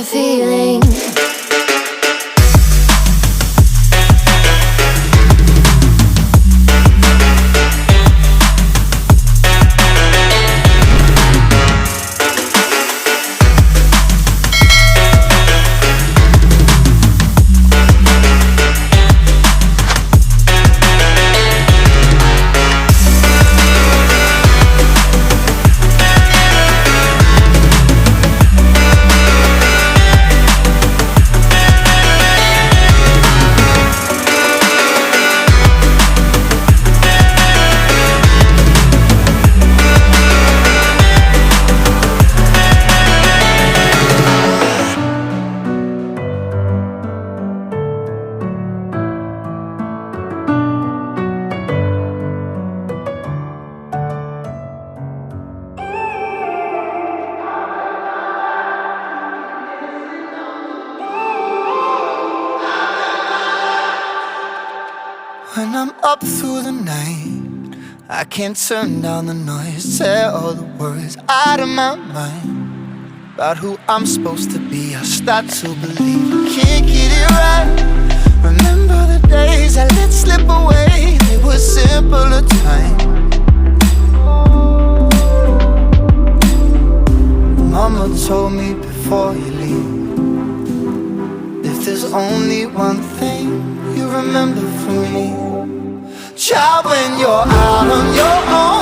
the feeling. When I'm up through the night, I can't turn down the noise. Tear all the words out of my mind about who I'm supposed to be. I start to believe I can't get it right. Remember the days I let slip away. They were simpler times. Mama told me before you leave, if there's only one thing you remember from me, child, when you're out on your own,